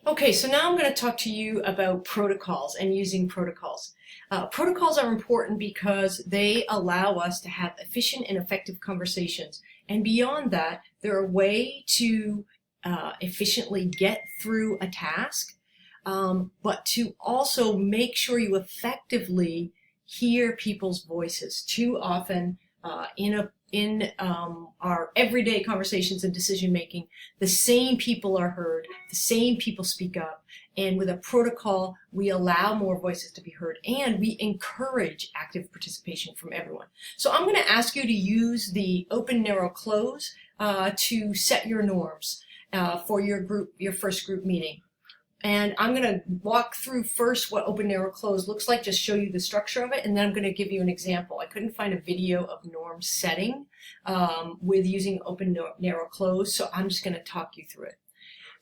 Okay, so now I'm going to talk to you about protocols and using protocols. Protocols are important because they allow us to have efficient and effective conversations. And beyond that, they're a way to efficiently get through a task, but to also make sure you effectively hear people's voices. Too often in our everyday conversations and decision making, the same people are heard, the same people speak up, and with a protocol, we allow more voices to be heard, and we encourage active participation from everyone. So I'm going to ask you to use the open, narrow, close to set your norms for your first group meeting. And I'm going to walk through first what open, narrow, close looks like, just show you the structure of it, and then I'm going to give you an example. I couldn't find a video of norm setting with using open, narrow, close, so I'm just going to talk you through it.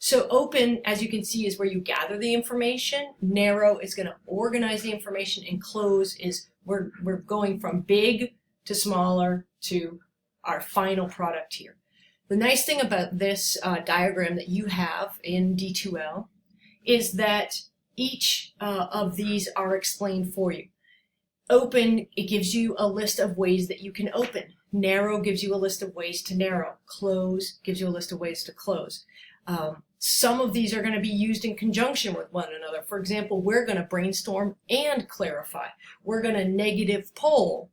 So open, as you can see, is where you gather the information. Narrow is going to organize the information, and close is we're going from big to smaller to our final product here. The nice thing about this diagram that you have in D2L is that each of these are explained for you. Open, it gives you a list of ways that you can open. Narrow gives you a list of ways to narrow. Close gives you a list of ways to close. Some of these are going to be used in conjunction with one another. For example, we're going to brainstorm and clarify. We're going to negative poll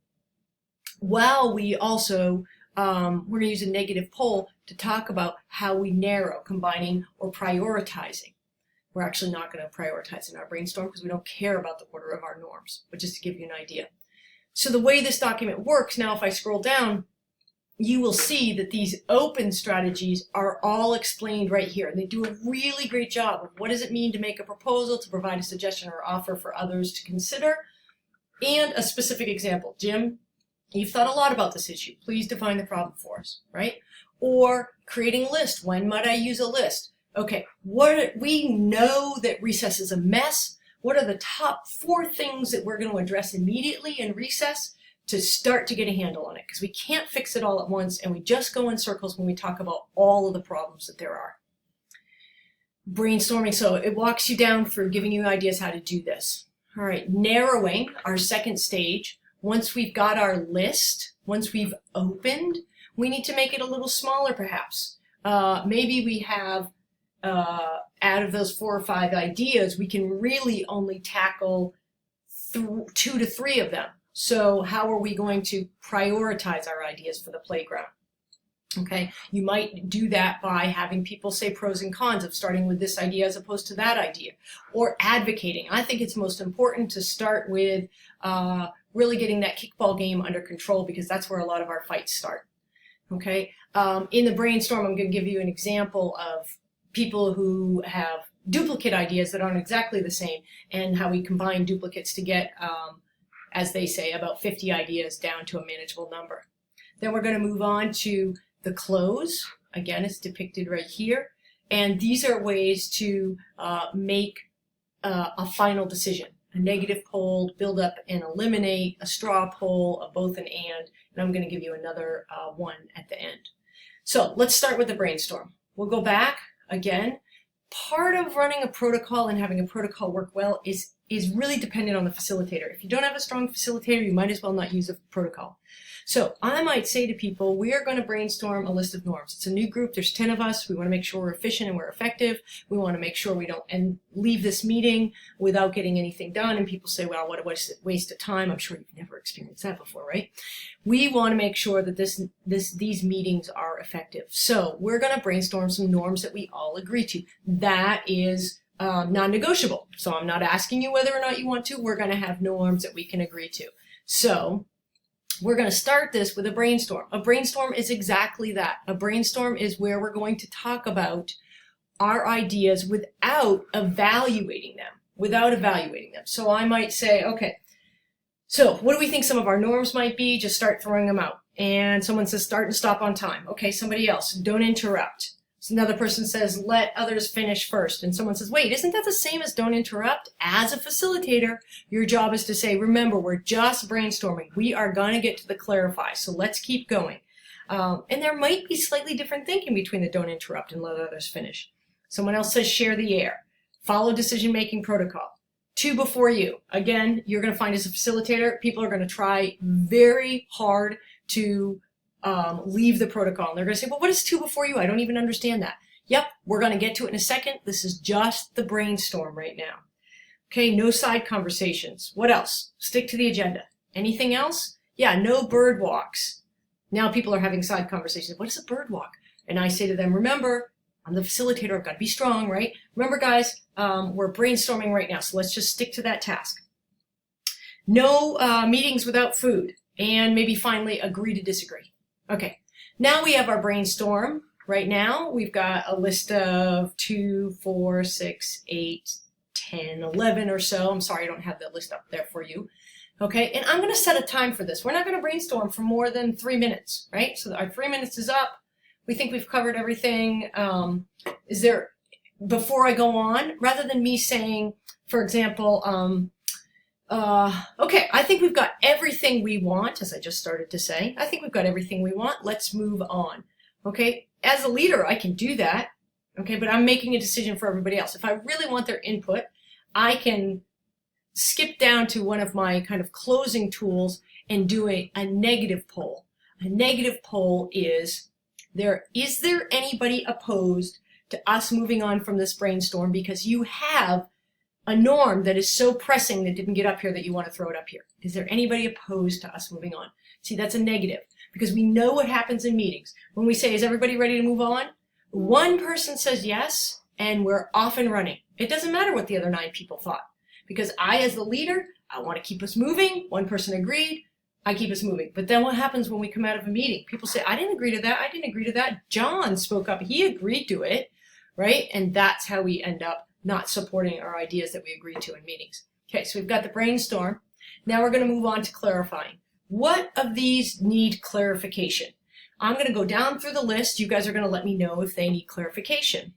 while we also we're going to use a negative poll to talk about how we narrow, combining, or prioritizing. We're actually not going to prioritize in our brainstorm because we don't care about the order of our norms, but just to give you an idea. So the way this document works, now if I scroll down, you will see that these open strategies are all explained right here. And they do a really great job of what does it mean to make a proposal, to provide a suggestion or offer for others to consider, and a specific example. Jim, you've thought a lot about this issue. Please define the problem for us, right? Or creating a list. When might I use a list? Okay, we know that recess is a mess. What are the top 4 things that we're going to address immediately in recess to start to get a handle on it? Because we can't fix it all at once, and we just go in circles when we talk about all of the problems that there are. Brainstorming, so it walks you down through giving you ideas how to do this. All right, narrowing, our second stage. Once we've got our list, once we've opened, we need to make it a little smaller perhaps. Maybe we have out of those 4 or 5 ideas, we can really only tackle 2 to 3 of them. So how are we going to prioritize our ideas for the playground? Okay, you might do that by having people say pros and cons of starting with this idea as opposed to that idea, or advocating. I think it's most important to start with really getting that kickball game under control, because that's where a lot of our fights start. Okay, in the brainstorm, I'm going to give you an example of people who have duplicate ideas that aren't exactly the same, and how we combine duplicates to get, as they say, about 50 ideas down to a manageable number. Then we're going to move on to the close. Again, it's depicted right here. And these are ways to make a final decision. A negative poll, build up and eliminate, a straw poll, a both and I'm going to give you another one at the end. So let's start with the brainstorm. We'll go back. Again, part of running a protocol and having a protocol work well is really dependent on the facilitator. If you don't have a strong facilitator, you might as well not use a protocol. So I might say to people, we are going to brainstorm a list of norms. It's a new group. There's 10 of us. We want to make sure we're efficient and we're effective. We want to make sure we don't leave this meeting without getting anything done. And people say, well, what a waste of time. I'm sure you've never experienced that before, right? We want to make sure that these meetings are effective. So we're going to brainstorm some norms that we all agree to. That is non-negotiable. So I'm not asking you whether or not you want to. We're going to have norms that we can agree to. So we're going to start this with a brainstorm. A brainstorm is exactly that. A brainstorm is where we're going to talk about our ideas without evaluating them. So I might say, okay, so what do we think some of our norms might be? Just start throwing them out. And someone says start and stop on time. Okay, somebody else, don't interrupt. So another person says, let others finish first. And someone says, wait, isn't that the same as don't interrupt? As a facilitator, your job is to say, remember, we're just brainstorming. We are going to get to the clarify, so let's keep going. And there might be slightly different thinking between the don't interrupt and let others finish. Someone else says share the air. follow decision-making protocol. 2 before you. Again, you're going to find as a facilitator, people are going to try very hard to leave the protocol. And they're going to say, well, what is 2 before you? I don't even understand that. Yep, we're going to get to it in a second. This is just the brainstorm right now. Okay, no side conversations. What else? Stick to the agenda. Anything else? Yeah, no bird walks. Now people are having side conversations. What is a bird walk? And I say to them, remember, I'm the facilitator. I've got to be strong, right? Remember, guys, we're brainstorming right now, so let's just stick to that task. No meetings without food. And maybe finally agree to disagree. Okay, now we have our brainstorm. Right now, we've got a list of 2, 4, 6, 8, 10, 11 or so. I'm sorry, I don't have that list up there for you. Okay, and I'm going to set a time for this. We're not going to brainstorm for more than 3 minutes, right? So our 3 minutes is up. We think we've covered everything. Is there, before I go on, rather than me saying, for example, okay, I think we've got everything we want, as I just started to say. I think we've got everything we want. Let's move on. Okay, as a leader, I can do that. Okay, but I'm making a decision for everybody else. If I really want their input, I can skip down to one of my kind of closing tools and do a negative poll. A negative poll is there anybody opposed to us moving on from this brainstorm because you have a norm that is so pressing that didn't get up here that you want to throw it up here? Is there anybody opposed to us moving on? See, that's a negative because we know what happens in meetings. When we say, is everybody ready to move on? One person says yes, and we're off and running. It doesn't matter what the other 9 people thought because I, as the leader, I want to keep us moving. One person agreed. I keep us moving. But then what happens when we come out of a meeting? People say, I didn't agree to that. I didn't agree to that. John spoke up. He agreed to it, right? And that's how we end up not supporting our ideas that we agreed to in meetings. Okay, so we've got the brainstorm. Now we're going to move on to clarifying. What of these need clarification? I'm going to go down through the list. You guys are going to let me know if they need clarification.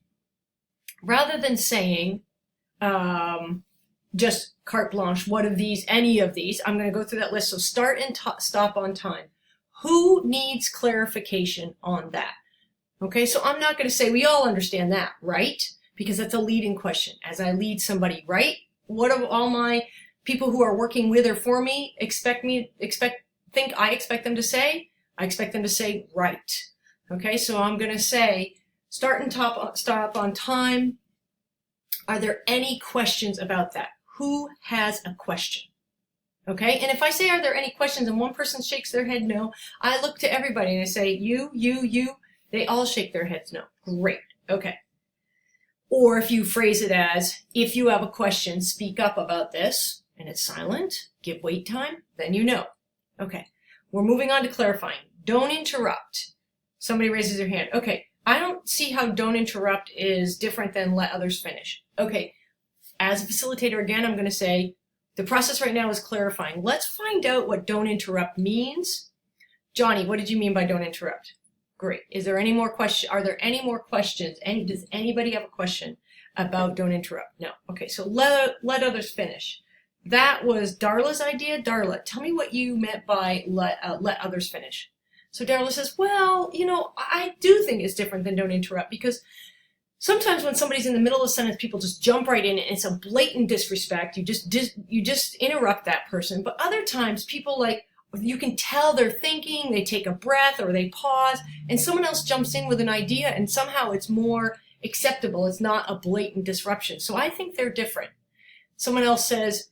Rather than saying, just carte blanche, what of these, any of these, I'm going to go through that list. So start and stop on time. Who needs clarification on that? Okay, so I'm not going to say we all understand that, right? Because that's a leading question. As I lead somebody, right? What do all my people who are working with or for me expect them to say? I expect them to say right. Okay, so I'm going to say start and stop on time. Are there any questions about that? Who has a question? Okay, and if I say, are there any questions, and one person shakes their head no, I look to everybody and I say, you. They all shake their heads no. Great. Okay. Or if you phrase it as, if you have a question, speak up about this, and it's silent, give wait time, then you know. Okay. We're moving on to clarifying. Don't interrupt. Somebody raises their hand. Okay. I don't see how don't interrupt is different than let others finish. Okay. As a facilitator, again, I'm going to say, the process right now is clarifying. Let's find out what don't interrupt means. Johnny, what did you mean by don't interrupt? Great. Is there any more questions? Are there any more questions? Does anybody have a question about don't interrupt? No. Okay, so let others finish. That was Darla's idea. Darla, tell me what you meant by let others finish. So Darla says, well, I do think it's different than don't interrupt because sometimes when somebody's in the middle of a sentence, people just jump right in and it's a blatant disrespect. You just interrupt that person. But other times people you can tell they're thinking, they take a breath or they pause, and someone else jumps in with an idea and somehow it's more acceptable. It's not a blatant disruption. So I think they're different. Someone else says,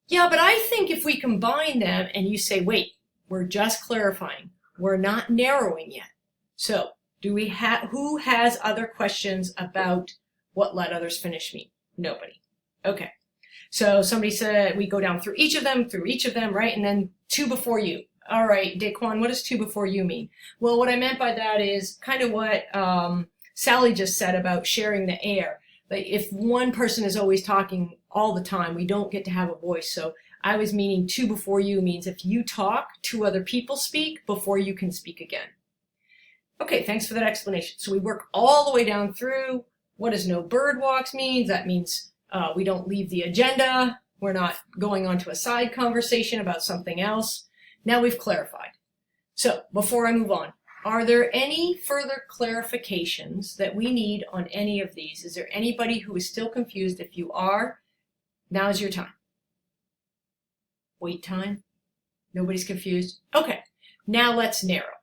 yeah, but I think if we combine them, and you say, wait, we're just clarifying. We're not narrowing yet. So who has other questions about what let others finish mean? Nobody. Okay. So somebody said we go down through each of them, right? And then 2 before you. All right, Daquan, what does 2 before you mean? Well, what I meant by that is kind of what Sally just said about sharing the air. Like if one person is always talking all the time, we don't get to have a voice. So I was meaning 2 before you means if you talk, 2 other people speak before you can speak again. Okay, thanks for that explanation. So we work all the way down through. What does no bird walks mean? That means we don't leave the agenda. We're not going on to a side conversation about something else. Now we've clarified. So before I move on, are there any further clarifications that we need on any of these? Is there anybody who is still confused? If you are, now's your time. Wait time. Nobody's confused? Okay, now let's narrow.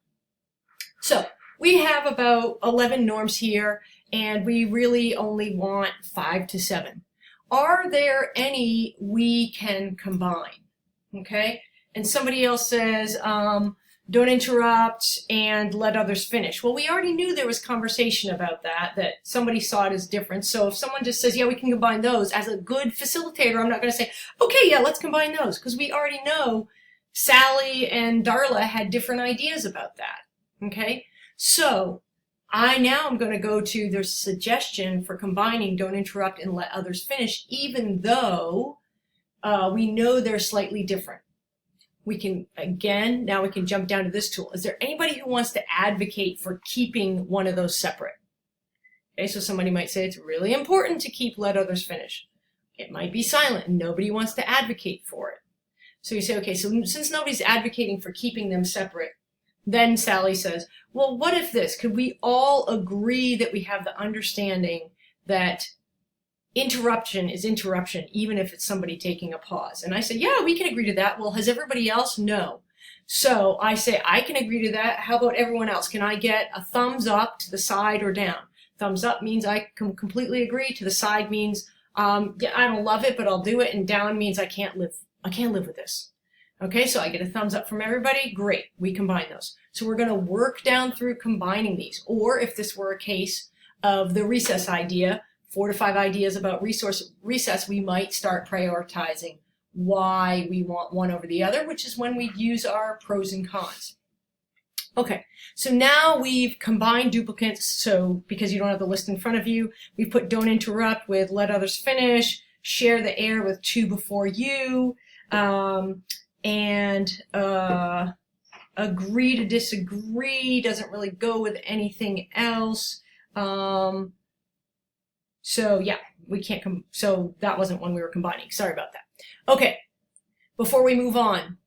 So we have about 11 norms here, and we really only want 5 to 7. Are there any we can combine? Okay, and somebody else says, don't interrupt and let others finish. Well, we already knew there was conversation about that somebody saw it as different. So if someone just says, yeah, we can combine those, as a good facilitator, I'm not going to say, okay, yeah, let's combine those, because we already know Sally and Darla had different ideas about that. Okay, so I now am going to go to their suggestion for combining don't interrupt and let others finish, even though we know they're slightly different. We can, again, now we can jump down to this tool. Is there anybody who wants to advocate for keeping one of those separate? Okay, so somebody might say it's really important to keep let others finish. It might be silent and nobody wants to advocate for it. So you say, okay, so since nobody's advocating for keeping them separate, then Sally says, well, what if this? Could we all agree that we have the understanding that interruption is interruption, even if it's somebody taking a pause? And I say, yeah, we can agree to that. Well, has everybody else? No. So I say, I can agree to that. How about everyone else? Can I get a thumbs up to the side or down? Thumbs up means I can completely agree. To the side means, yeah, I don't love it, but I'll do it. And down means I can't live with this. Okay, so I get a thumbs up from everybody. Great, we combine those. So we're going to work down through combining these. Or if this were a case of the recess idea, 4 to 5 ideas about recess, we might start prioritizing why we want one over the other, which is when we use our pros and cons. Okay, so now we've combined duplicates. So because you don't have the list in front of you, we put don't interrupt with let others finish, share the air with 2 before you, and agree to disagree doesn't really go with anything else. So yeah, we can't so that wasn't one we were combining. Sorry about that. Okay, before we move on,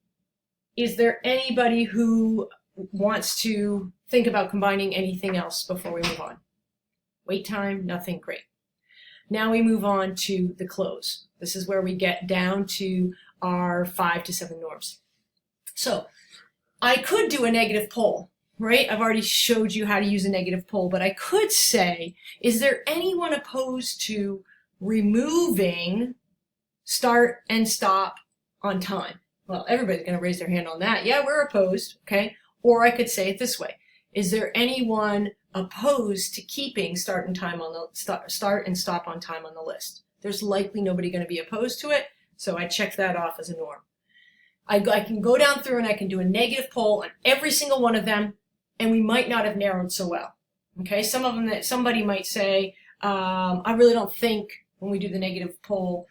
is there anybody who wants to think about combining anything else before we move on? Wait time, nothing, great. Now we move on to the close. This is where we get down to our 5 to 7 norms. So I could do a negative poll, right? I've already showed you how to use a negative poll, but I could say, is there anyone opposed to removing start and stop on time? Well, everybody's going to raise their hand on that. Yeah, we're opposed, okay? Or I could say it this way. Is there anyone opposed to keeping start and time on the start and stop on time on the list? There's likely nobody going to be opposed to it, so I check that off as a norm. I can go down through and I can do a negative poll on every single one of them, and we might not have narrowed so well. Okay, some of them that somebody might say, I really don't think when we do the negative poll,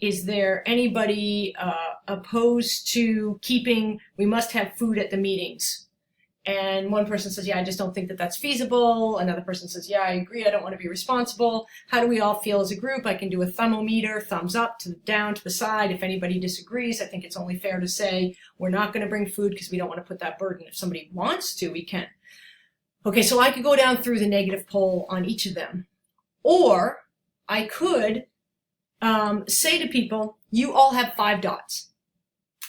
is there anybody opposed to keeping, we must have food at the meetings? And one person says, yeah, I just don't think that that's feasible. Another person says, yeah, I agree, I don't want to be responsible. How do we all feel as a group? I can do a thermometer, thumbs up, to down, to the side. If anybody disagrees, I think it's only fair to say we're not going to bring food because we don't want to put that burden. If somebody wants to, we can. Okay, so I could go down through the negative poll on each of them. Or I could say to people, you all have 5 dots.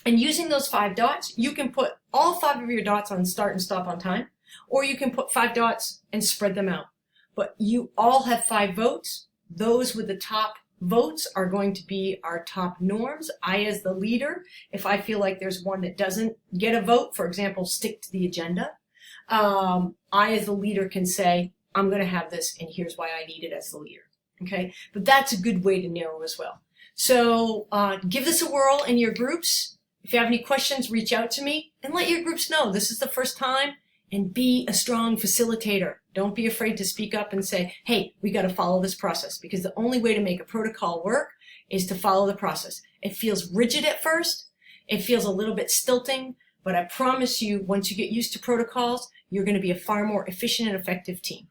And using those 5 dots, you can put all 5 of your dots on start and stop on time, or you can put 5 dots and spread them out. But you all have 5 votes. Those with the top votes are going to be our top norms. I, as the leader, if I feel like there's one that doesn't get a vote, for example, stick to the agenda, I, as the leader, can say, I'm going to have this, and here's why I need it as the leader. Okay, but that's a good way to narrow as well. So give this a whirl in your groups. If you have any questions, reach out to me and let your groups know this is the first time, and be a strong facilitator. Don't be afraid to speak up and say, hey, we got to follow this process, because the only way to make a protocol work is to follow the process. It feels rigid at first. It feels a little bit stilting, but I promise you, once you get used to protocols, you're going to be a far more efficient and effective team.